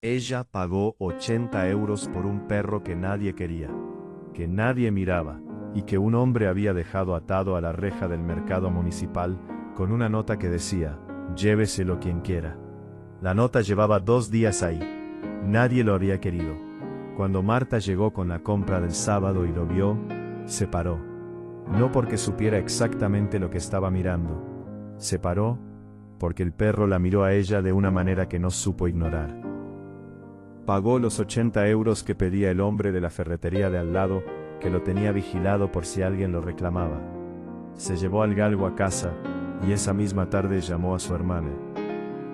Ella pagó 80 euros por un perro que nadie quería, que nadie miraba, y que un hombre había dejado atado a la reja del mercado municipal, con una nota que decía, lléveselo quien quiera. La nota llevaba 2 días ahí. Nadie lo había querido. Cuando Marta llegó con la compra del sábado y lo vio, se paró. No porque supiera exactamente lo que estaba mirando. Se paró porque el perro la miró a ella de una manera que no supo ignorar. Pagó los 80 euros que pedía el hombre de la ferretería de al lado, que lo tenía vigilado por si alguien lo reclamaba. Se llevó al galgo a casa, y esa misma tarde llamó a su hermana,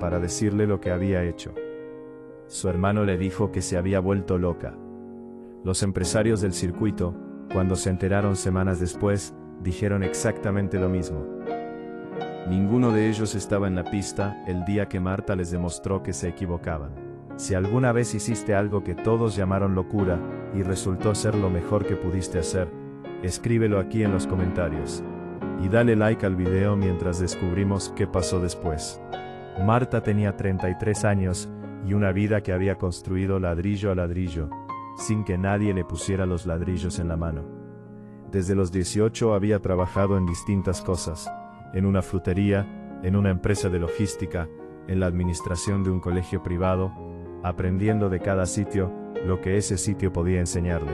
para decirle lo que había hecho. Su hermano le dijo que se había vuelto loca. Los empresarios del circuito, cuando se enteraron semanas después, dijeron exactamente lo mismo. Ninguno de ellos estaba en la pista el día que Marta les demostró que se equivocaban. Si alguna vez hiciste algo que todos llamaron locura, y resultó ser lo mejor que pudiste hacer, escríbelo aquí en los comentarios. Y dale like al video mientras descubrimos qué pasó después. Marta tenía 33 años, y una vida que había construido ladrillo a ladrillo, sin que nadie le pusiera los ladrillos en la mano. Desde los 18 había trabajado en distintas cosas, en una frutería, en una empresa de logística, en la administración de un colegio privado, aprendiendo de cada sitio lo que ese sitio podía enseñarle,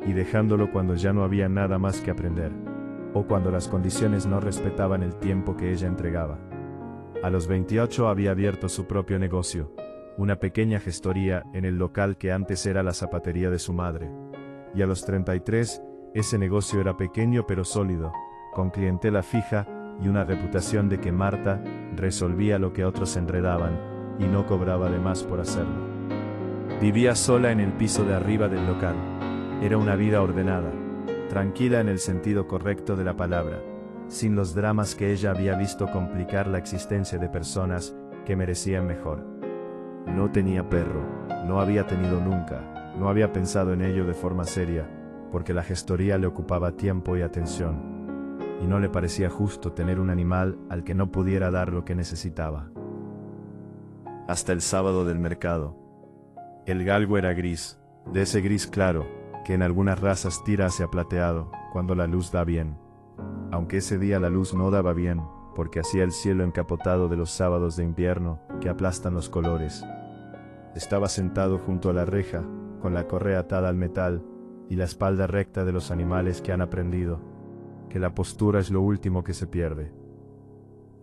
y dejándolo cuando ya no había nada más que aprender, o cuando las condiciones no respetaban el tiempo que ella entregaba. A los 28 había abierto su propio negocio, una pequeña gestoría en el local que antes era la zapatería de su madre, y a los 33, ese negocio era pequeño pero sólido, con clientela fija y una reputación de que Marta resolvía lo que otros enredaban, y no cobraba de más por hacerlo. Vivía sola en el piso de arriba del local. Era una vida ordenada, tranquila en el sentido correcto de la palabra, sin los dramas que ella había visto complicar la existencia de personas que merecían mejor. No tenía perro, no había tenido nunca, no había pensado en ello de forma seria, porque la gestoría le ocupaba tiempo y atención, y no le parecía justo tener un animal al que no pudiera dar lo que necesitaba. Hasta el sábado del mercado. El galgo era gris, de ese gris claro, que en algunas razas tira hacia plateado, cuando la luz da bien. Aunque ese día la luz no daba bien, porque hacía el cielo encapotado de los sábados de invierno, que aplastan los colores. Estaba sentado junto a la reja, con la correa atada al metal, y la espalda recta de los animales que han aprendido, que la postura es lo último que se pierde.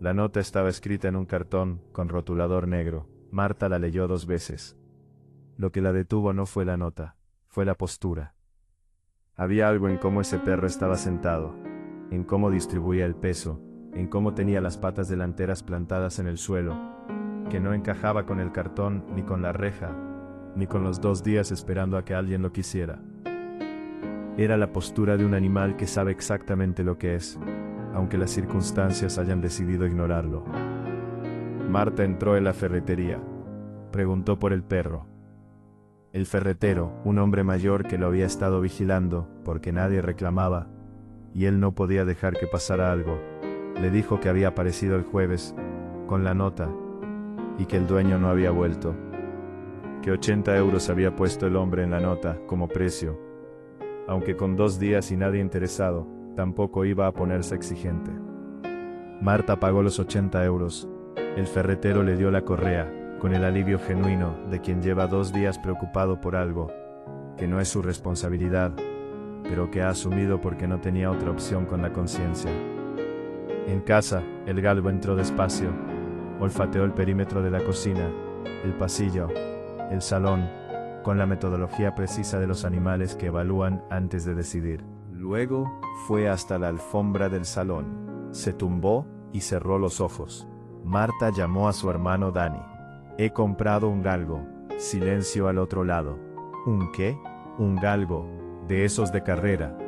La nota estaba escrita en un cartón, con rotulador negro. Marta la leyó 2 veces. Lo que la detuvo no fue la nota, fue la postura. Había algo en cómo ese perro estaba sentado, en cómo distribuía el peso, en cómo tenía las patas delanteras plantadas en el suelo, que no encajaba con el cartón, ni con la reja, ni con los 2 días esperando a que alguien lo quisiera. Era la postura de un animal que sabe exactamente lo que es, aunque las circunstancias hayan decidido ignorarlo. Marta entró en la ferretería. Preguntó por el perro. El ferretero, un hombre mayor que lo había estado vigilando, porque nadie reclamaba, y él no podía dejar que pasara algo, le dijo que había aparecido el jueves, con la nota, y que el dueño no había vuelto, que 80 euros había puesto el hombre en la nota, como precio, aunque con 2 días y nadie interesado, tampoco iba a ponerse exigente. Marta pagó los 80 euros, el ferretero le dio la correa, con el alivio genuino de quien lleva 2 días preocupado por algo, que no es su responsabilidad, pero que ha asumido porque no tenía otra opción con la conciencia. En casa, el galgo entró despacio, olfateó el perímetro de la cocina, el pasillo, el salón, con la metodología precisa de los animales que evalúan antes de decidir. Luego, fue hasta la alfombra del salón, se tumbó y cerró los ojos. Marta llamó a su hermano Dani. He comprado un galgo. Silencio al otro lado. ¿Un qué? Un galgo, de esos de carrera.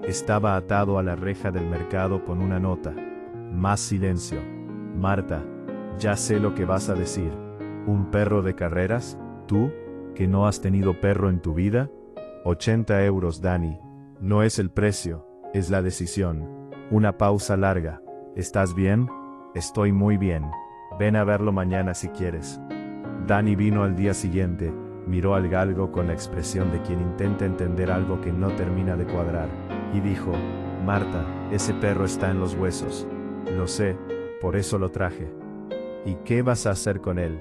Estaba atado a la reja del mercado con una nota. Más silencio. Marta, ya sé lo que vas a decir. ¿Un perro de carreras? ¿Tú, que no has tenido perro en tu vida? 80 euros, Dani. No es el precio, es la decisión. Una pausa larga. ¿Estás bien? Estoy muy bien. Ven a verlo mañana si quieres. Dani vino al día siguiente, miró al galgo con la expresión de quien intenta entender algo que no termina de cuadrar, y dijo: Marta, ese perro está en los huesos. Lo sé, por eso lo traje. ¿Y qué vas a hacer con él?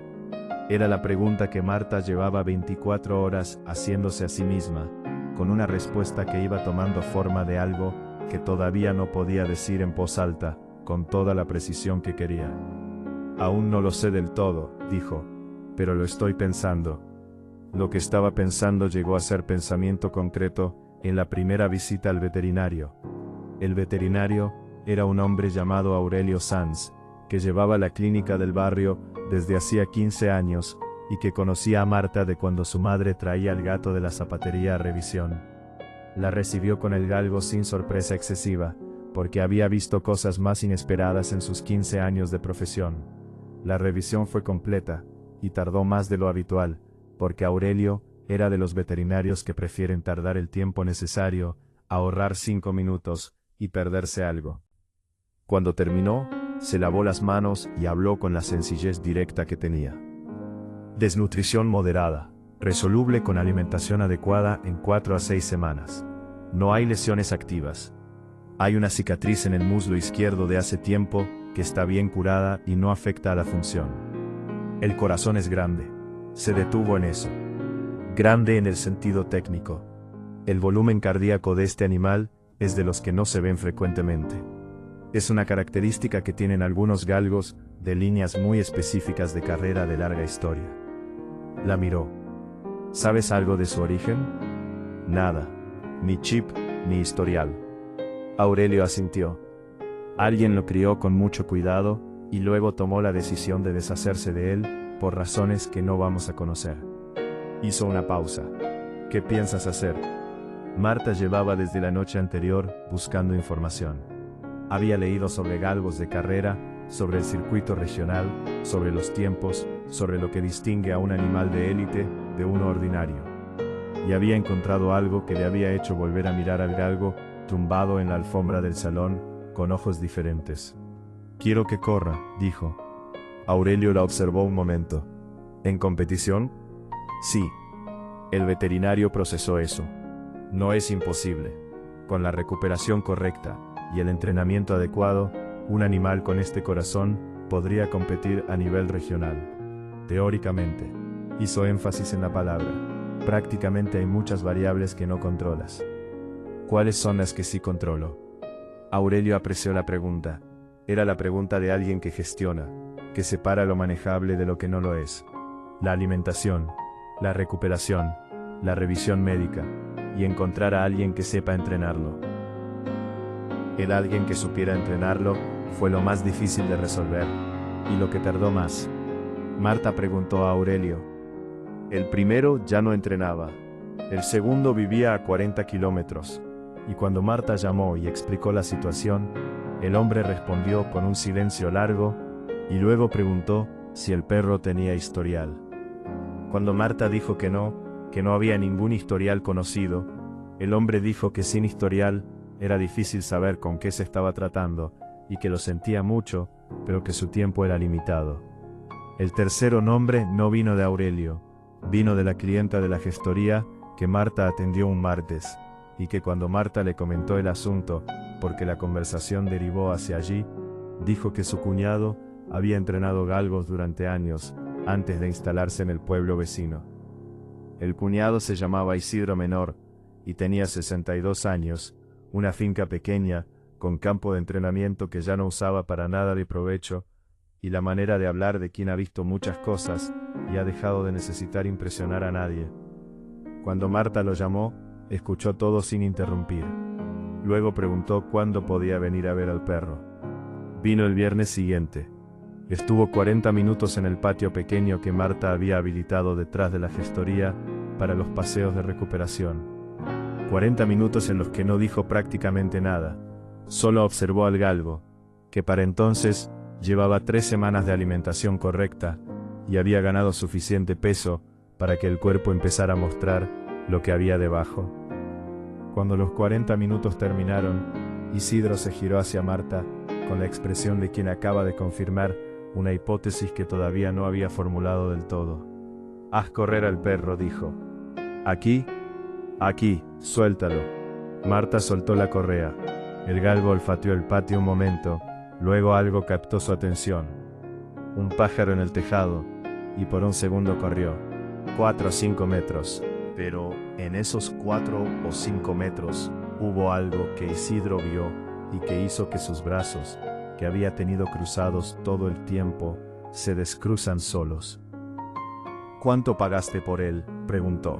Era la pregunta que Marta llevaba 24 horas haciéndose a sí misma, con una respuesta que iba tomando forma de algo que todavía no podía decir en voz alta, con toda la precisión que quería. Aún no lo sé del todo, dijo, pero lo estoy pensando. Lo que estaba pensando llegó a ser pensamiento concreto en la primera visita al veterinario. El veterinario era un hombre llamado Aurelio Sanz, que llevaba la clínica del barrio desde hacía 15 años y que conocía a Marta de cuando su madre traía al gato de la zapatería a revisión. La recibió con el galgo sin sorpresa excesiva, porque había visto cosas más inesperadas en sus 15 años de profesión. La revisión fue completa, y tardó más de lo habitual, porque Aurelio era de los veterinarios que prefieren tardar el tiempo necesario, ahorrar 5 minutos, y perderse algo. Cuando terminó, se lavó las manos y habló con la sencillez directa que tenía. Desnutrición moderada, resoluble con alimentación adecuada en 4 a 6 semanas. No hay lesiones activas. Hay una cicatriz en el muslo izquierdo de hace tiempo que está bien curada y no afecta a la función. El corazón es grande. Se detuvo en eso. Grande en el sentido técnico. El volumen cardíaco de este animal es de los que no se ven frecuentemente. Es una característica que tienen algunos galgos de líneas muy específicas de carrera de larga historia. La miró. ¿Sabes algo de su origen? Nada. Ni chip, ni historial. Aurelio asintió. Alguien lo crió con mucho cuidado, y luego tomó la decisión de deshacerse de él, por razones que no vamos a conocer. Hizo una pausa. ¿Qué piensas hacer? Marta llevaba desde la noche anterior buscando información. Había leído sobre galgos de carrera, sobre el circuito regional, sobre los tiempos, sobre lo que distingue a un animal de élite de uno ordinario. Y había encontrado algo que le había hecho volver a mirar al galgo, tumbado en la alfombra del salón, con ojos diferentes. Quiero que corra, dijo. Aurelio la observó un momento. ¿En competición? Sí. El veterinario procesó eso. No es imposible. Con la recuperación correcta y el entrenamiento adecuado, un animal con este corazón podría competir a nivel regional. Teóricamente. Hizo énfasis en la palabra. Prácticamente hay muchas variables que no controlas. ¿Cuáles son las que sí controlo? Aurelio apreció la pregunta. Era la pregunta de alguien que gestiona, que separa lo manejable de lo que no lo es. La alimentación, la recuperación, la revisión médica, y encontrar a alguien que sepa entrenarlo. El alguien que supiera entrenarlo fue lo más difícil de resolver, y lo que tardó más. Marta preguntó a Aurelio. El primero ya no entrenaba. El segundo vivía a 40 kilómetros. Y cuando Marta llamó y explicó la situación, el hombre respondió con un silencio largo, y luego preguntó si el perro tenía historial. Cuando Marta dijo que no había ningún historial conocido, el hombre dijo que sin historial era difícil saber con qué se estaba tratando, y que lo sentía mucho, pero que su tiempo era limitado. El tercero nombre no vino de Aurelio, vino de la clienta de la gestoría que Marta atendió un martes, y que cuando Marta le comentó el asunto, porque la conversación derivó hacia allí, dijo que su cuñado había entrenado galgos durante años, antes de instalarse en el pueblo vecino. El cuñado se llamaba Isidro Menor, y tenía 62 años, una finca pequeña, con campo de entrenamiento que ya no usaba para nada de provecho, y la manera de hablar de quien ha visto muchas cosas y ha dejado de necesitar impresionar a nadie. Cuando Marta lo llamó, escuchó todo sin interrumpir. Luego preguntó cuándo podía venir a ver al perro. Vino el viernes siguiente. Estuvo 40 minutos en el patio pequeño que Marta había habilitado detrás de la gestoría para los paseos de recuperación. 40 minutos en los que no dijo prácticamente nada. Solo observó al galgo, que para entonces llevaba 3 semanas de alimentación correcta y había ganado suficiente peso para que el cuerpo empezara a mostrar lo que había debajo. Cuando los 40 minutos terminaron, Isidro se giró hacia Marta con la expresión de quien acaba de confirmar una hipótesis que todavía no había formulado del todo. Haz correr al perro, dijo. Aquí, aquí, suéltalo. Marta soltó la correa. El galgo olfateó el patio un momento, luego algo captó su atención. Un pájaro en el tejado, y por un segundo corrió. 4 o 5 metros. Pero, en esos 4 o 5 metros, hubo algo que Isidro vio y que hizo que sus brazos, que había tenido cruzados todo el tiempo, se descruzan solos. ¿Cuánto pagaste por él?, preguntó.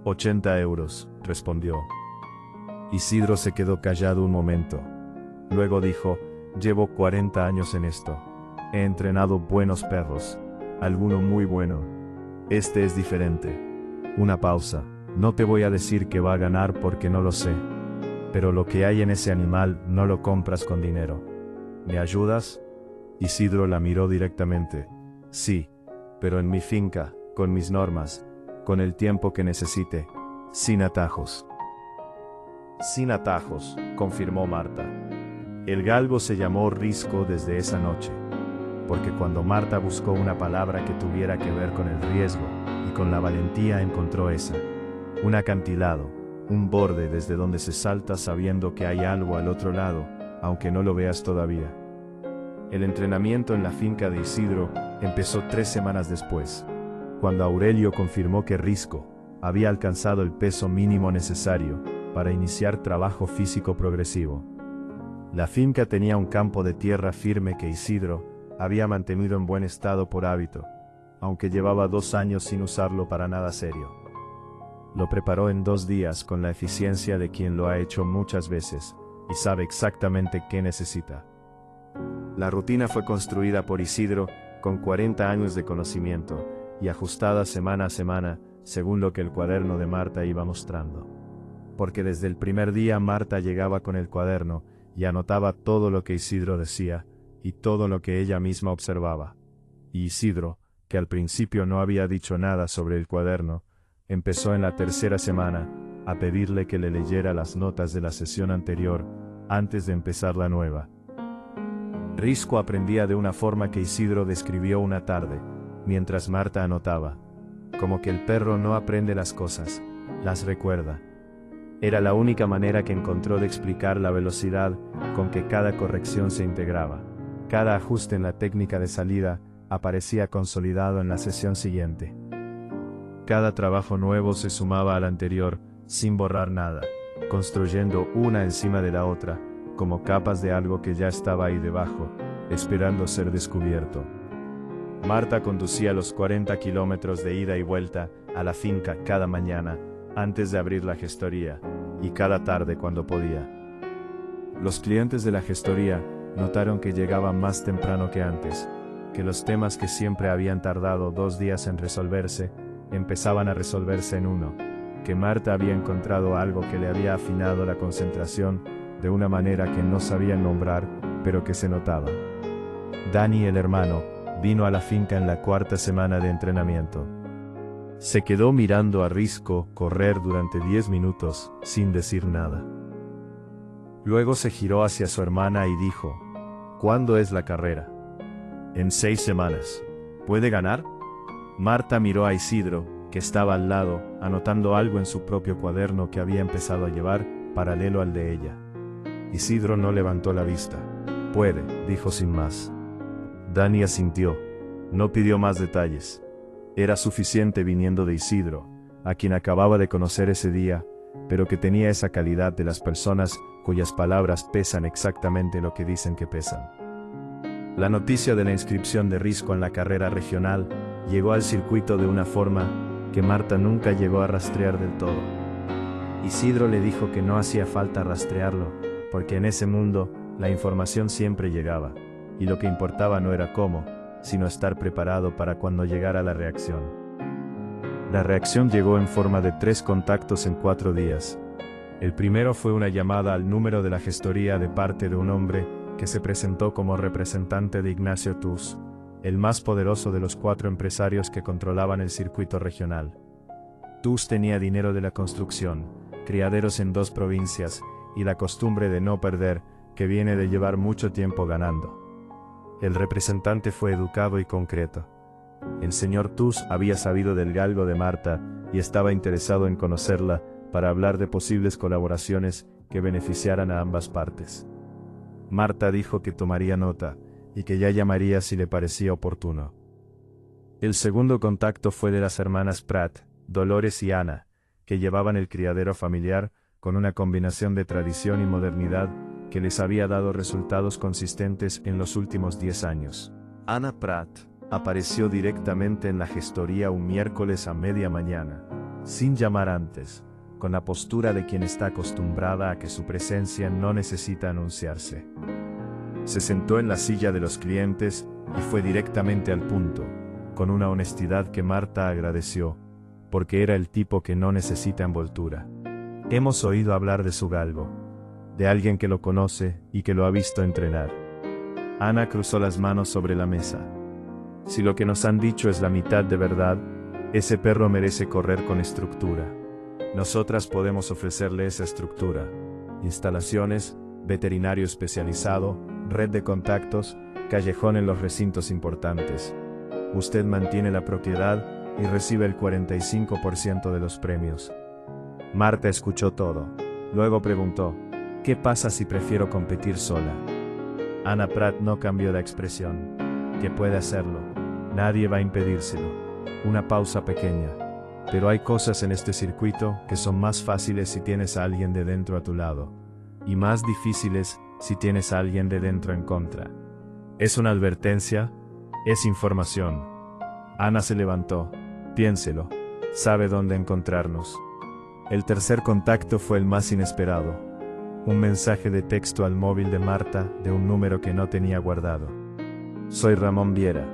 80 euros, respondió. Isidro se quedó callado un momento. Luego dijo, llevo 40 años en esto. He entrenado buenos perros, alguno muy bueno. Este es diferente. Una pausa. No te voy a decir que va a ganar porque no lo sé. Pero lo que hay en ese animal no lo compras con dinero. ¿Me ayudas? Isidro la miró directamente. Sí, pero en mi finca, con mis normas, con el tiempo que necesite, sin atajos. Sin atajos, confirmó Marta. El galgo se llamó Risco desde esa noche, porque cuando Marta buscó una palabra que tuviera que ver con el riesgo, y con la valentía encontró esa. Un acantilado, un borde desde donde se salta sabiendo que hay algo al otro lado, aunque no lo veas todavía. El entrenamiento en la finca de Isidro empezó 3 semanas después, cuando Aurelio confirmó que Risco había alcanzado el peso mínimo necesario para iniciar trabajo físico progresivo. La finca tenía un campo de tierra firme que Isidro había mantenido en buen estado por hábito, aunque llevaba 2 años sin usarlo para nada serio. Lo preparó en 2 días con la eficiencia de quien lo ha hecho muchas veces y sabe exactamente qué necesita. La rutina fue construida por Isidro con 40 años de conocimiento y ajustada semana a semana según lo que el cuaderno de Marta iba mostrando. Porque desde el primer día Marta llegaba con el cuaderno y anotaba todo lo que Isidro decía y todo lo que ella misma observaba. Y Isidro, que al principio no había dicho nada sobre el cuaderno, empezó en la 3ª semana a pedirle que le leyera las notas de la sesión anterior antes de empezar la nueva. Risco aprendía de una forma que Isidro describió una tarde, mientras Marta anotaba, como que el perro no aprende las cosas, las recuerda. Era la única manera que encontró de explicar la velocidad con que cada corrección se integraba. Cada ajuste en la técnica de salida aparecía consolidado en la sesión siguiente. Cada trabajo nuevo se sumaba al anterior, sin borrar nada, construyendo una encima de la otra, como capas de algo que ya estaba ahí debajo, esperando ser descubierto. Marta conducía los 40 kilómetros de ida y vuelta a la finca cada mañana, antes de abrir la gestoría, y cada tarde cuando podía. Los clientes de la gestoría notaron que llegaban más temprano que antes, que los temas que siempre habían tardado 2 días en resolverse, empezaban a resolverse en 1, que Marta había encontrado algo que le había afinado la concentración de una manera que no sabían nombrar, pero que se notaba. Dani, el hermano, vino a la finca en la 4ª semana de entrenamiento. Se quedó mirando a Risco correr durante 10 minutos, sin decir nada. Luego se giró hacia su hermana y dijo, ¿cuándo es la carrera? En 6 semanas. ¿Puede ganar? Marta miró a Isidro, que estaba al lado, anotando algo en su propio cuaderno que había empezado a llevar, paralelo al de ella. Isidro no levantó la vista. Puede, dijo sin más. Dani asintió. No pidió más detalles. Era suficiente viniendo de Isidro, a quien acababa de conocer ese día, pero que tenía esa calidad de las personas cuyas palabras pesan exactamente lo que dicen que pesan. La noticia de la inscripción de Risco en la carrera regional llegó al circuito de una forma que Marta nunca llegó a rastrear del todo. Isidro le dijo que no hacía falta rastrearlo, porque en ese mundo la información siempre llegaba, y lo que importaba no era cómo, sino estar preparado para cuando llegara la reacción. La reacción llegó en forma de 3 contactos en 4 días. El primero fue una llamada al número de la gestoría de parte de un hombre que se presentó como representante de Ignacio Tuz, el más poderoso de los 4 empresarios que controlaban el circuito regional. Tuz tenía dinero de la construcción, criaderos en 2 provincias y la costumbre de no perder, que viene de llevar mucho tiempo ganando. El representante fue educado y concreto. El señor Tus había sabido del galgo de Marta y estaba interesado en conocerla para hablar de posibles colaboraciones que beneficiaran a ambas partes. Marta dijo que tomaría nota y que ya llamaría si le parecía oportuno. El segundo contacto fue de las hermanas Pratt, Dolores y Ana, que llevaban el criadero familiar con una combinación de tradición y modernidad que les había dado resultados consistentes en los últimos 10 años. Ana Pratt apareció directamente en la gestoría un miércoles a media mañana, sin llamar antes, con la postura de quien está acostumbrada a que su presencia no necesita anunciarse. Se sentó en la silla de los clientes y fue directamente al punto, con una honestidad que Marta agradeció, porque era el tipo que no necesita envoltura. Hemos oído hablar de su galgo, de alguien que lo conoce y que lo ha visto entrenar. Ana cruzó las manos sobre la mesa. Si lo que nos han dicho es la mitad de verdad, ese perro merece correr con estructura. Nosotras podemos ofrecerle esa estructura: instalaciones, veterinario especializado, red de contactos, callejón en los recintos importantes. Usted mantiene la propiedad y recibe el 45% de los premios. Marta escuchó todo. Luego preguntó: ¿qué pasa si prefiero competir sola? Ana Pratt no cambió la expresión. Que puede hacerlo. Nadie va a impedírselo. Una pausa pequeña. Pero hay cosas en este circuito que son más fáciles si tienes a alguien de dentro a tu lado, y más difíciles si tienes a alguien de dentro en contra. ¿Es una advertencia? Es información. Ana se levantó. Piénselo. Sabe dónde encontrarnos. El tercer contacto fue el más inesperado. Un mensaje de texto al móvil de Marta de un número que no tenía guardado. Soy Ramón Viera.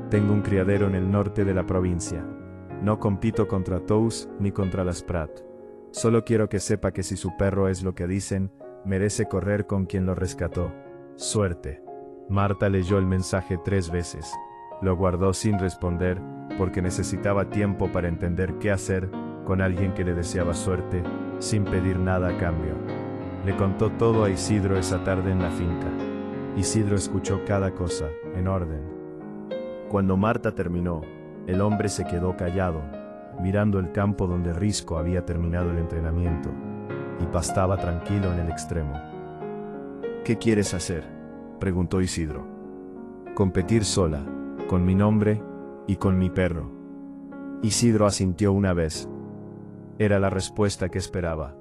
Tengo un criadero en el norte de la provincia. No compito contra Tous ni contra las Pratt. Solo quiero que sepa que si su perro es lo que dicen, merece correr con quien lo rescató. Suerte. Marta leyó el mensaje 3 veces. Lo guardó sin responder, porque necesitaba tiempo para entender qué hacer con alguien que le deseaba suerte, sin pedir nada a cambio. Le contó todo a Isidro esa tarde en la finca. Isidro escuchó cada cosa, en orden. Cuando Marta terminó, el hombre se quedó callado, mirando el campo donde Risco había terminado el entrenamiento, y pastaba tranquilo en el extremo. ¿Qué quieres hacer?, preguntó Isidro. Competir sola, con mi nombre y con mi perro. Isidro asintió una vez. Era la respuesta que esperaba.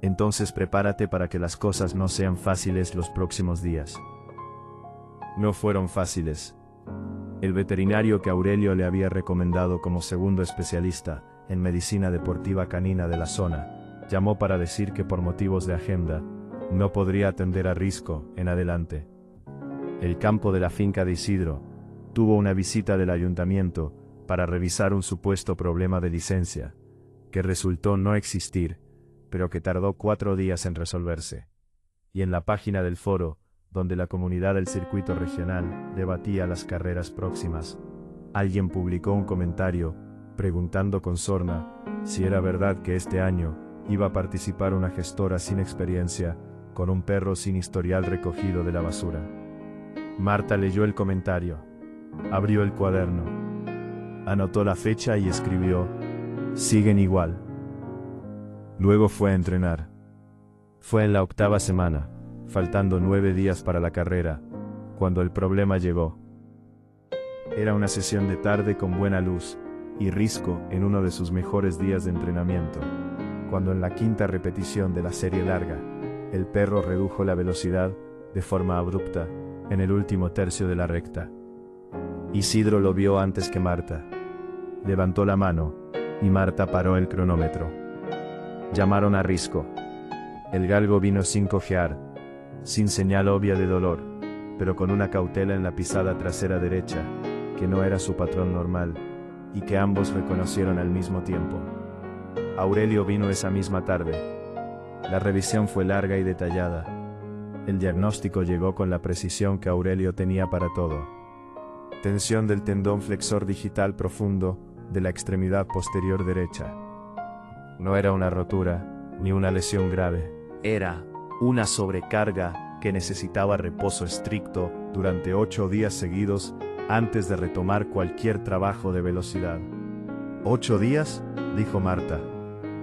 Entonces prepárate para que las cosas no sean fáciles los próximos días. No fueron fáciles. El veterinario que Aurelio le había recomendado como segundo especialista en medicina deportiva canina de la zona, llamó para decir que por motivos de agenda, no podría atender a Risco en adelante. El campo de la finca de Isidro tuvo una visita del ayuntamiento para revisar un supuesto problema de licencia, que resultó no existir, pero que tardó 4 días en resolverse. Y en la página del foro, donde la comunidad del circuito regional debatía las carreras próximas, alguien publicó un comentario preguntando con sorna si era verdad que este año iba a participar una gestora sin experiencia con un perro sin historial recogido de la basura. Marta leyó el comentario, abrió el cuaderno, anotó la fecha y escribió: siguen igual. Luego fue a entrenar. Fue en la 8ª semana, faltando 9 días para la carrera, cuando el problema llegó. Era una sesión de tarde con buena luz, y Risco en uno de sus mejores días de entrenamiento, cuando en la 5ª repetición de la serie larga, el perro redujo la velocidad, de forma abrupta, en el último tercio de la recta. Isidro lo vio antes que Marta. Levantó la mano, y Marta paró el cronómetro. Llamaron a Risco. El galgo vino sin cojear, sin señal obvia de dolor, pero con una cautela en la pisada trasera derecha, que no era su patrón normal, y que ambos reconocieron al mismo tiempo. Aurelio vino esa misma tarde. La revisión fue larga y detallada. El diagnóstico llegó con la precisión que Aurelio tenía para todo. Tensión del tendón flexor digital profundo de la extremidad posterior derecha. No era una rotura, ni una lesión grave. Era una sobrecarga que necesitaba reposo estricto durante 8 días seguidos antes de retomar cualquier trabajo de velocidad. ¿8 días?, dijo Marta.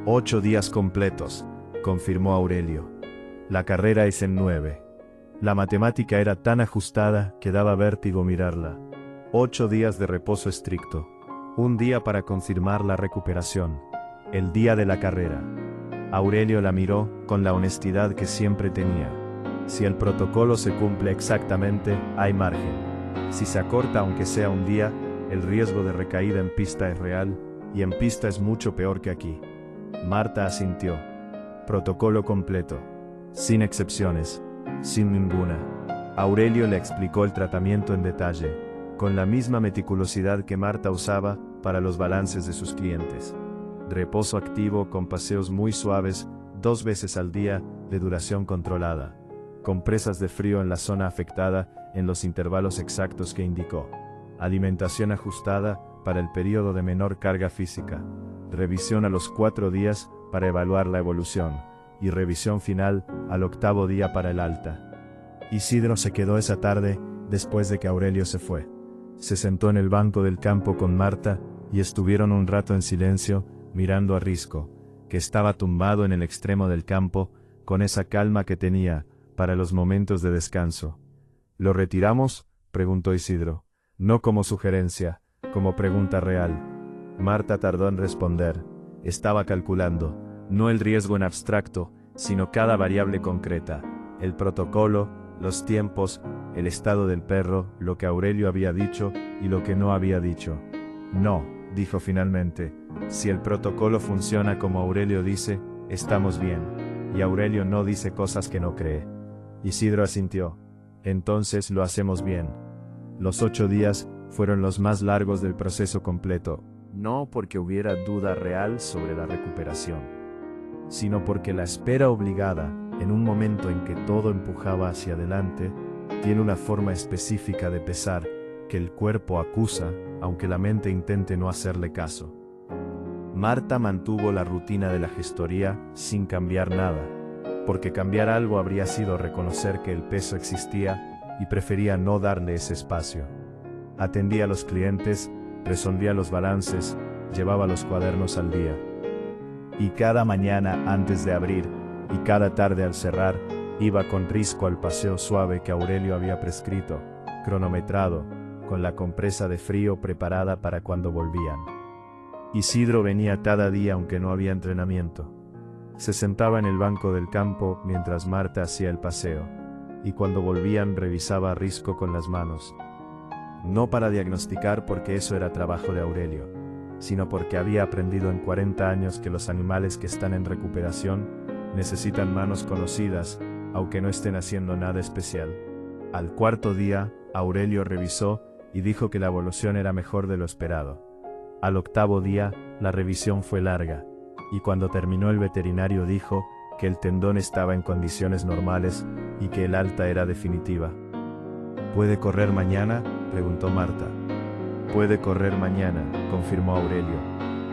8 días completos, confirmó Aurelio. La carrera es en 9. La matemática era tan ajustada que daba vértigo mirarla. 8 días de reposo estricto. Un día para confirmar la recuperación. El día de la carrera. Aurelio la miró con la honestidad que siempre tenía. Si el protocolo se cumple exactamente, hay margen. Si se acorta aunque sea un día, el riesgo de recaída en pista es real, y en pista es mucho peor que aquí. Marta asintió. Protocolo completo. Sin excepciones. Sin ninguna. Aurelio le explicó el tratamiento en detalle, con la misma meticulosidad que Marta usaba para los balances de sus clientes. Reposo activo con paseos muy suaves, 2 veces al día, de duración controlada. Compresas de frío en la zona afectada en los intervalos exactos que indicó. Alimentación ajustada para el periodo de menor carga física. Revisión a los 4 días para evaluar la evolución. Y revisión final al 8º día para el alta. Isidro se quedó esa tarde después de que Aurelio se fue. Se sentó en el banco del campo con Marta y estuvieron un rato en silencio mirando a Risco, que estaba tumbado en el extremo del campo con esa calma que tenía para los momentos de descanso. ¿Lo retiramos?, preguntó Isidro. No como sugerencia, como pregunta real. Marta tardó en responder. Estaba calculando, no el riesgo en abstracto, sino cada variable concreta, el protocolo, los tiempos, el estado del perro, lo que Aurelio había dicho y lo que no había dicho. No, dijo finalmente, si el protocolo funciona como Aurelio dice, estamos bien, y Aurelio no dice cosas que no cree. Isidro asintió. Entonces lo hacemos bien. Los 8 días fueron los más largos del proceso completo, no porque hubiera duda real sobre la recuperación, sino porque la espera obligada, en un momento en que todo empujaba hacia adelante, tiene una forma específica de pesar que el cuerpo acusa, aunque la mente intente no hacerle caso. Marta mantuvo la rutina de la gestoría sin cambiar nada, porque cambiar algo habría sido reconocer que el peso existía y prefería no darle ese espacio. Atendía a los clientes, resolvía los balances, llevaba los cuadernos al día. Y cada mañana antes de abrir, y cada tarde al cerrar, iba con Risco al paseo suave que Aurelio había prescrito, cronometrado, con la compresa de frío preparada para cuando volvían. Isidro venía cada día aunque no había entrenamiento. Se sentaba en el banco del campo mientras Marta hacía el paseo, y cuando volvían revisaba a Risco con las manos. No para diagnosticar porque eso era trabajo de Aurelio, sino porque había aprendido en 40 años que los animales que están en recuperación necesitan manos conocidas, aunque no estén haciendo nada especial. Al 4.º día, Aurelio revisó y dijo que la evolución era mejor de lo esperado. Al 8.º día, la revisión fue larga, y cuando terminó el veterinario dijo que el tendón estaba en condiciones normales y que el alta era definitiva. ¿Puede correr mañana?, preguntó Marta. Puede correr mañana, confirmó Aurelio,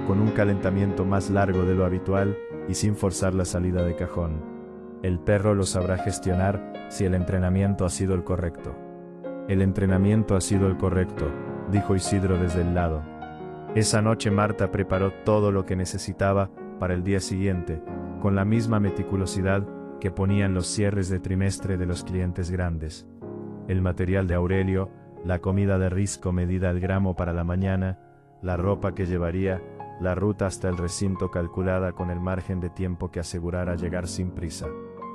con un calentamiento más largo de lo habitual y sin forzar la salida de cajón. El perro lo sabrá gestionar si el entrenamiento ha sido el correcto. El entrenamiento ha sido el correcto, dijo Isidro desde el lado. Esa noche Marta preparó todo lo que necesitaba para el día siguiente, con la misma meticulosidad que ponía en los cierres de trimestre de los clientes grandes. El material de Aurelio, la comida de Risco medida al gramo para la mañana, la ropa que llevaría, la ruta hasta el recinto calculada con el margen de tiempo que asegurara llegar sin prisa.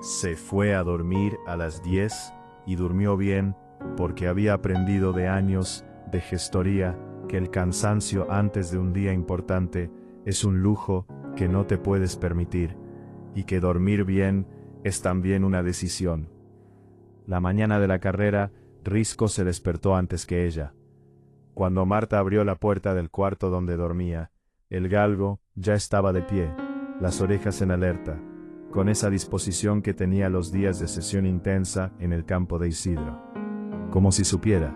Se fue a dormir a las 10 y durmió bien porque había aprendido de años de gestoría que el cansancio antes de un día importante es un lujo que no te puedes permitir y que dormir bien es también una decisión. La mañana de la carrera, Risco se despertó antes que ella. Cuando Marta abrió la puerta del cuarto donde dormía, el galgo ya estaba de pie, las orejas en alerta, con esa disposición que tenía los días de sesión intensa en el campo de Isidro. Como si supiera.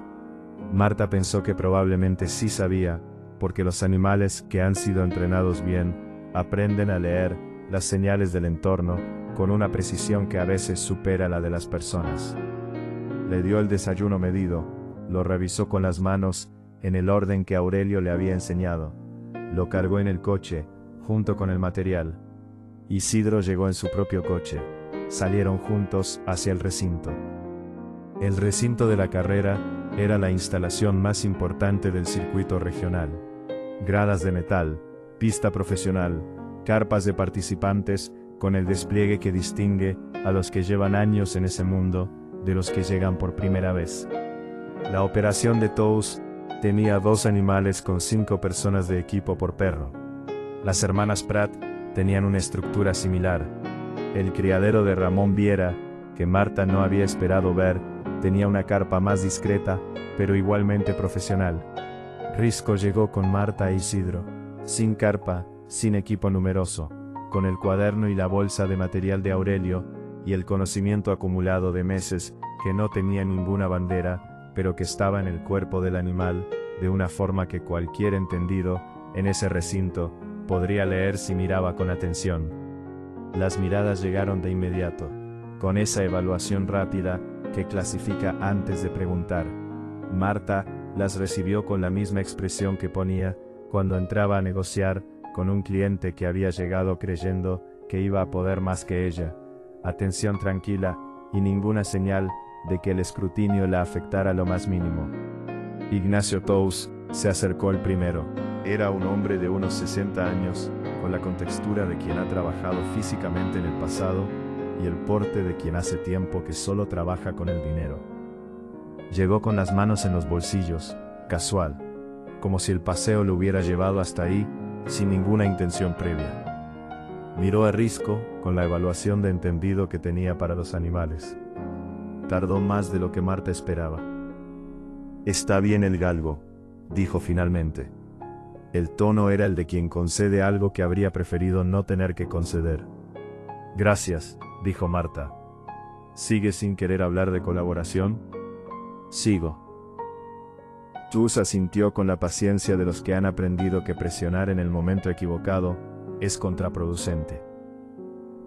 Marta pensó que probablemente sí sabía, porque los animales que han sido entrenados bien aprenden a leer las señales del entorno con una precisión que a veces supera la de las personas. Le dio el desayuno medido, lo revisó con las manos, en el orden que Aurelio le había enseñado. Lo cargó en el coche, junto con el material. Isidro llegó en su propio coche. Salieron juntos hacia el recinto. El recinto de la carrera era la instalación más importante del circuito regional. Gradas de metal, pista profesional, carpas de participantes, con el despliegue que distingue a los que llevan años en ese mundo de los que llegan por primera vez. La operación de Tous tenía 2 animales con 5 personas de equipo por perro. Las hermanas Prat tenían una estructura similar. El criadero de Ramón Viera, que Marta no había esperado ver, tenía una carpa más discreta, pero igualmente profesional. Risco llegó con Marta e Isidro, sin carpa, sin equipo numeroso, con el cuaderno y la bolsa de material de Aurelio, y el conocimiento acumulado de meses, que no tenía ninguna bandera, pero que estaba en el cuerpo del animal, de una forma que cualquier entendido, en ese recinto, podría leer si miraba con atención. Las miradas llegaron de inmediato, con esa evaluación rápida, que clasifica antes de preguntar. Marta las recibió con la misma expresión que ponía, cuando entraba a negociar, con un cliente que había llegado creyendo, que iba a poder más que ella. Atención tranquila, y ninguna señal, de que el escrutinio la afectara lo más mínimo. Ignacio Tous se acercó el primero. Era un hombre de unos 60 años, con la contextura de quien ha trabajado físicamente en el pasado, y el porte de quien hace tiempo que solo trabaja con el dinero. Llegó con las manos en los bolsillos, casual, como si el paseo lo hubiera llevado hasta ahí, sin ninguna intención previa. Miró a Risco, con la evaluación de entendido que tenía para los animales. Tardó más de lo que Marta esperaba. «Está bien el galgo», dijo finalmente. El tono era el de quien concede algo que habría preferido no tener que conceder. «Gracias», dijo Marta. «¿Sigues sin querer hablar de colaboración?» «Sigo». Tous asintió con la paciencia de los que han aprendido que presionar en el momento equivocado es contraproducente.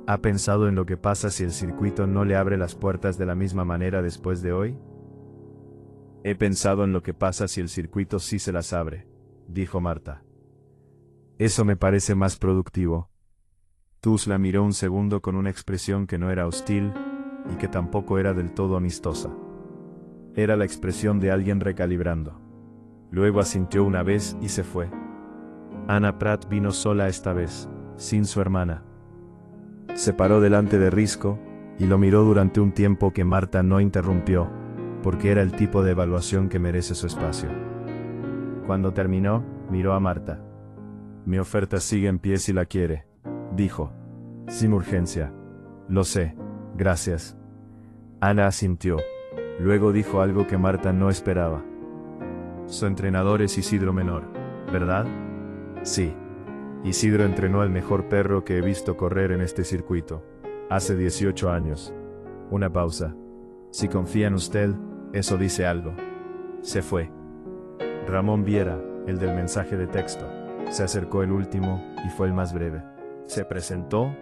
¿Ha pensado en lo que pasa si el circuito no le abre las puertas de la misma manera después de hoy? He pensado en lo que pasa si el circuito sí se las abre, dijo Marta. Eso me parece más productivo. Tous la miró un segundo con una expresión que no era hostil y que tampoco era del todo amistosa. Era la expresión de alguien recalibrando. Luego asintió una vez y se fue. Ana Prat vino sola esta vez, sin su hermana. Se paró delante de Risco y lo miró durante un tiempo que Marta no interrumpió, porque era el tipo de evaluación que merece su espacio. Cuando terminó, miró a Marta. «Mi oferta sigue en pie si la quiere», dijo. «Sin urgencia». «Lo sé, gracias». Ana asintió. Luego dijo algo que Marta no esperaba. «Su entrenador es Isidro Menor, ¿verdad?» «Sí. Isidro entrenó al mejor perro que he visto correr en este circuito. Hace 18 años. Una pausa. Si confía en usted, eso dice algo». Se fue. Ramón Viera, el del mensaje de texto, se acercó el último y fue el más breve. Se presentó,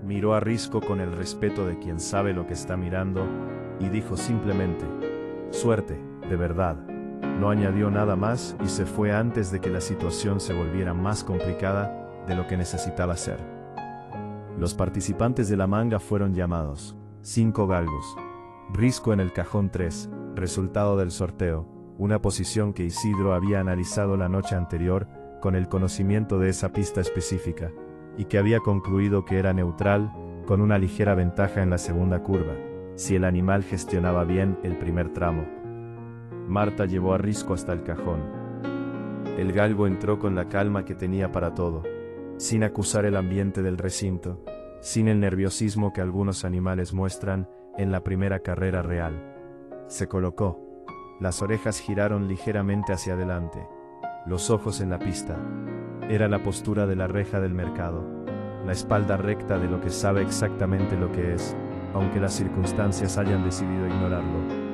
miró a Risco con el respeto de quien sabe lo que está mirando y dijo simplemente: «Suerte, de verdad». No añadió nada más y se fue antes de que la situación se volviera más complicada de lo que necesitaba ser. Los participantes de la manga fueron llamados. 5 galgos. Risco en el cajón 3, resultado del sorteo, una posición que Isidro había analizado la noche anterior con el conocimiento de esa pista específica, y que había concluido que era neutral, con una ligera ventaja en la segunda curva, si el animal gestionaba bien el primer tramo. Marta llevó a Risco hasta el cajón. El galgo entró con la calma que tenía para todo, sin acusar el ambiente del recinto, sin el nerviosismo que algunos animales muestran en la primera carrera real. Se colocó. Las orejas giraron ligeramente hacia adelante, los ojos en la pista. Era la postura de la reja del mercado, la espalda recta de lo que sabe exactamente lo que es, aunque las circunstancias hayan decidido ignorarlo.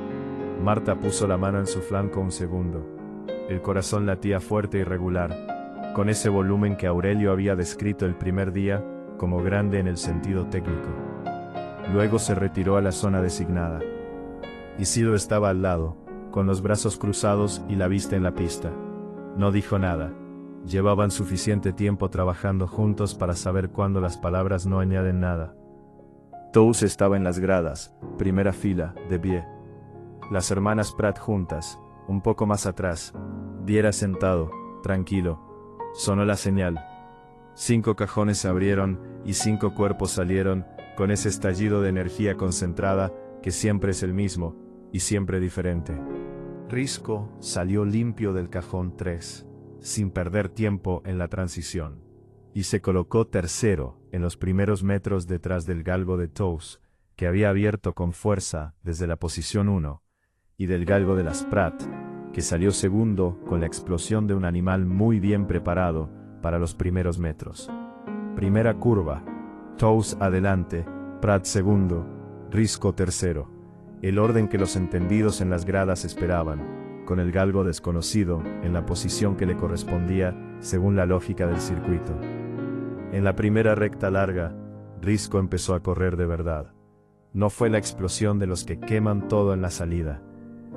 Marta puso la mano en su flanco un segundo. El corazón latía fuerte y regular, con ese volumen que Aurelio había descrito el primer día como grande en el sentido técnico. Luego se retiró a la zona designada. Isidro estaba al lado, con los brazos cruzados y la vista en la pista. No dijo nada. Llevaban suficiente tiempo trabajando juntos para saber cuándo las palabras no añaden nada. Tous estaba en las gradas, primera fila, de pie. Las hermanas Pratt juntas, un poco más atrás. Diera sentado, tranquilo. Sonó la señal. 5 cajones se abrieron y 5 cuerpos salieron, con ese estallido de energía concentrada que siempre es el mismo y siempre diferente. Risco salió limpio del cajón 3, sin perder tiempo en la transición, y se colocó tercero en los primeros metros detrás del galgo de Tous, que había abierto con fuerza desde la posición 1, y del galgo de las Pratt, que salió segundo con la explosión de un animal muy bien preparado para los primeros metros. Primera curva, Tous adelante, Pratt segundo, Risco tercero. El orden que los entendidos en las gradas esperaban, con el galgo desconocido en la posición que le correspondía según la lógica del circuito. En la primera recta larga, Risco empezó a correr de verdad. No fue la explosión de los que queman todo en la salida.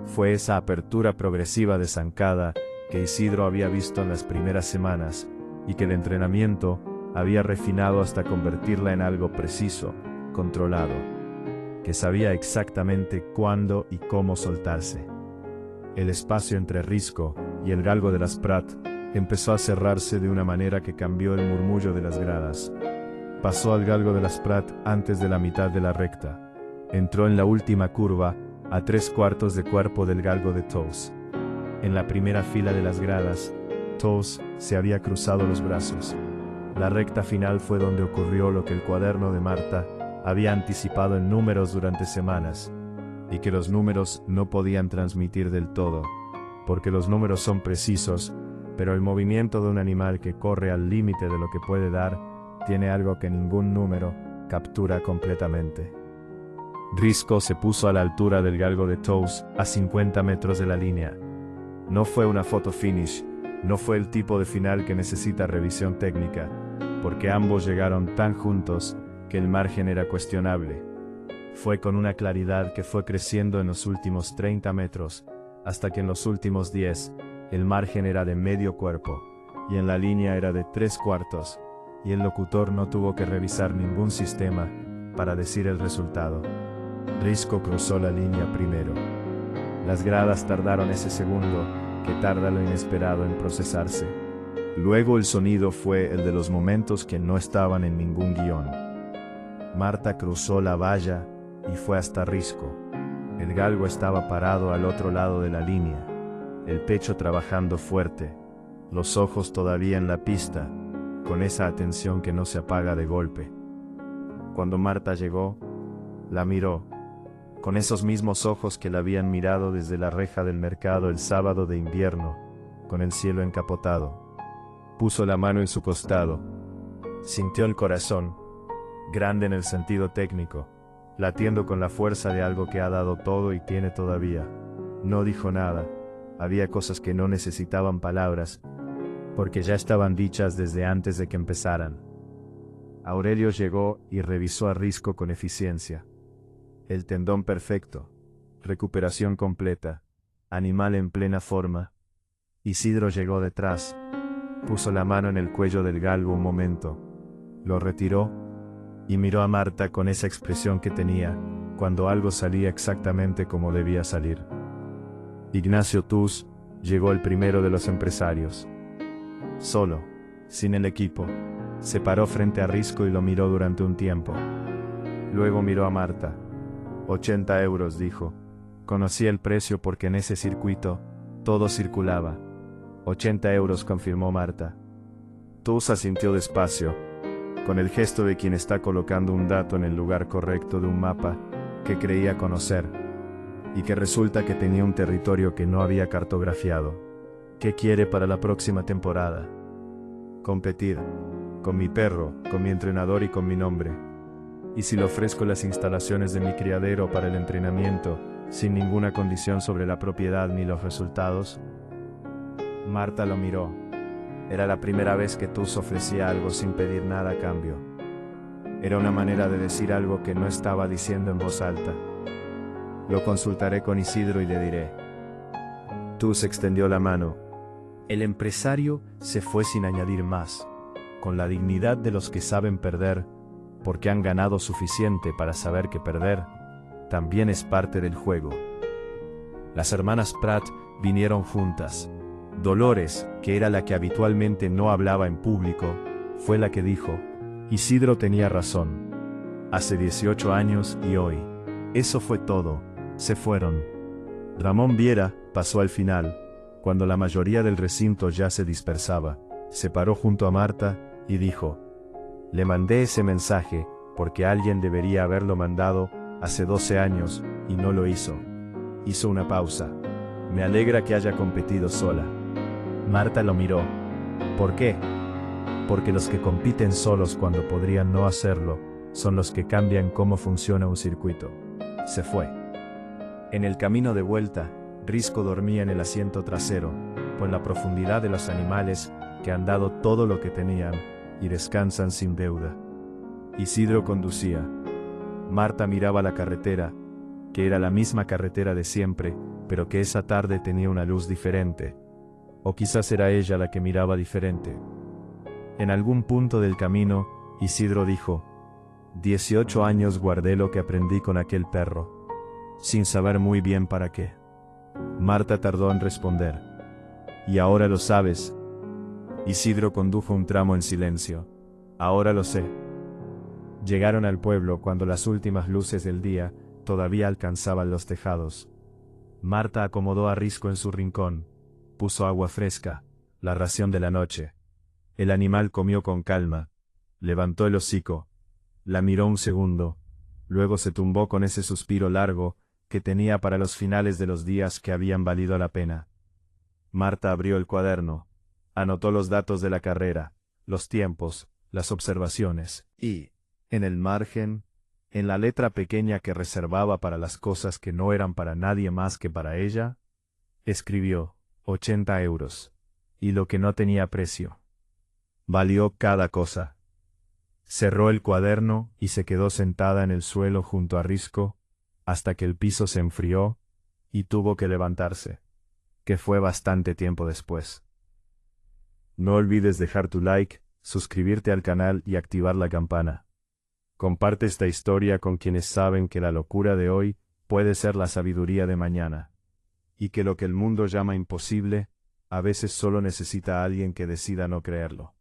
Fue esa apertura progresiva de zancada que Isidro había visto en las primeras semanas y que el entrenamiento había refinado hasta convertirla en algo preciso, controlado, que sabía exactamente cuándo y cómo soltarse. El espacio entre Risco y el galgo de las Pratt empezó a cerrarse de una manera que cambió el murmullo de las gradas. Pasó al galgo de las Pratt antes de la mitad de la recta. Entró en la última curva a 3/4 de cuerpo del galgo de Tous. En la primera fila de las gradas, Tous se había cruzado los brazos. La recta final fue donde ocurrió lo que el cuaderno de Marta había anticipado en números durante semanas, y que los números no podían transmitir del todo, porque los números son precisos, pero el movimiento de un animal que corre al límite de lo que puede dar, tiene algo que ningún número captura completamente. Risco se puso a la altura del galgo de Tous a 50 metros de la línea. No fue una photo finish, no fue el tipo de final que necesita revisión técnica, porque ambos llegaron tan juntos que el margen era cuestionable. Fue con una claridad que fue creciendo en los últimos 30 metros, hasta que en los últimos 10, el margen era de medio cuerpo, y en la línea era de 3/4, y el locutor no tuvo que revisar ningún sistema para decir el resultado. Risco cruzó la línea primero. Las gradas tardaron ese segundo que tarda lo inesperado en procesarse. Luego el sonido fue el de los momentos que no estaban en ningún guión. Marta cruzó la valla y fue hasta Risco. El galgo estaba parado al otro lado de la línea, el pecho trabajando fuerte, los ojos todavía en la pista, con esa atención que no se apaga de golpe. Cuando Marta llegó, la miró, con esos mismos ojos que la habían mirado desde la reja del mercado el sábado de invierno, con el cielo encapotado. Puso la mano en su costado. Sintió el corazón, grande en el sentido técnico, latiendo con la fuerza de algo que ha dado todo y tiene todavía. No dijo nada. Había cosas que no necesitaban palabras, porque ya estaban dichas desde antes de que empezaran. Aurelio llegó y revisó a Risco con eficiencia. El tendón perfecto, recuperación completa, animal en plena forma. Isidro llegó detrás, puso la mano en el cuello del galgo un momento, lo retiró y miró a Marta con esa expresión que tenía cuando algo salía exactamente como debía salir. Ignacio Tous llegó el primero de los empresarios. Solo, sin el equipo, se paró frente a Risco y lo miró durante un tiempo. Luego miró a Marta. 80 euros, dijo. Conocía el precio porque en ese circuito todo circulaba. 80 euros, confirmó Marta. Tous asintió despacio, con el gesto de quien está colocando un dato en el lugar correcto de un mapa que creía conocer, y que resulta que tenía un territorio que no había cartografiado. ¿Qué quiere para la próxima temporada? Competir, con mi perro, con mi entrenador y con mi nombre. Y si le ofrezco las instalaciones de mi criadero para el entrenamiento, sin ninguna condición sobre la propiedad ni los resultados. Marta lo miró. Era la primera vez que Tous ofrecía algo sin pedir nada a cambio. Era una manera de decir algo que no estaba diciendo en voz alta. Lo consultaré con Isidro y le diré. Tus extendió la mano. El empresario se fue sin añadir más, con la dignidad de los que saben perder, porque han ganado suficiente para saber que perder también es parte del juego. Las hermanas Pratt vinieron juntas. Dolores, que era la que habitualmente no hablaba en público, fue la que dijo: Isidro tenía razón. Hace 18 años y hoy. Eso fue todo. Se fueron. Ramón Viera pasó al final, cuando la mayoría del recinto ya se dispersaba. Se paró junto a Marta y dijo: Le mandé ese mensaje porque alguien debería haberlo mandado hace 12 años y no lo hizo. Hizo una pausa. Me alegra que haya competido sola. Marta lo miró. ¿Por qué? Porque los que compiten solos cuando podrían no hacerlo son los que cambian cómo funciona un circuito. Se fue. En el camino de vuelta, Risco dormía en el asiento trasero, con la profundidad de los animales que han dado todo lo que tenían y descansan sin deuda. Isidro conducía. Marta miraba la carretera, que era la misma carretera de siempre, pero que esa tarde tenía una luz diferente. O quizás era ella la que miraba diferente. En algún punto del camino, Isidro dijo: 18 años guardé lo que aprendí con aquel perro, sin saber muy bien para qué. Marta tardó en responder. ¿Y ahora lo sabes? Isidro condujo un tramo en silencio. Ahora lo sé. Llegaron al pueblo cuando las últimas luces del día todavía alcanzaban los tejados. Marta acomodó a Risco en su rincón, puso agua fresca, la ración de la noche. El animal comió con calma, levantó el hocico, la miró un segundo, luego se tumbó con ese suspiro largo que tenía para los finales de los días que habían valido la pena. Marta abrió el cuaderno, anotó los datos de la carrera, los tiempos, las observaciones, y, en el margen, en la letra pequeña que reservaba para las cosas que no eran para nadie más que para ella, escribió 80 euros, y lo que no tenía precio. Valió cada cosa. Cerró el cuaderno y se quedó sentada en el suelo junto a Risco, hasta que el piso se enfrió y tuvo que levantarse, que fue bastante tiempo después. No olvides dejar tu like, suscribirte al canal y activar la campana. Comparte esta historia con quienes saben que la locura de hoy puede ser la sabiduría de mañana, y que lo que el mundo llama imposible, a veces solo necesita a alguien que decida no creerlo.